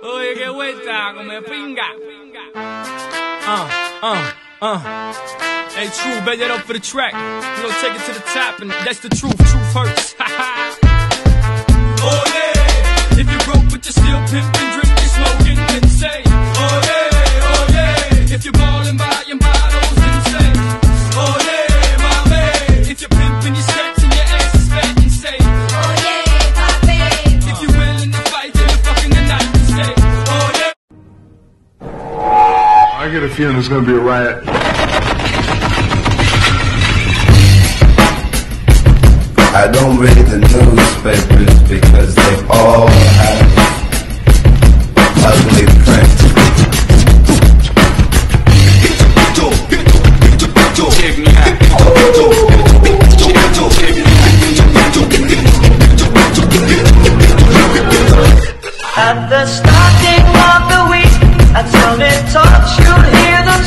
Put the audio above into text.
Oye, qué vuelta, come pinga. Hey, True, bet that up for the track. We gon' take it to the top, and that's the truth. Truth hurts. Oh yeah, if you're broke but you're still pimping, drinking, smoking, then say, oh yeah, if you're ballin', buying bottles, then say, oh yeah, my man. If you're pimping your sets and your ass is fat, then say, oh yeah, papi. If you're willing to fight till you're fucking the night, then say, oh yeah. I get a feeling there's gonna be a riot. I don't read the newspapers because they all have ugly print. At the starting of the week, at Sunday Talks, you'll hear them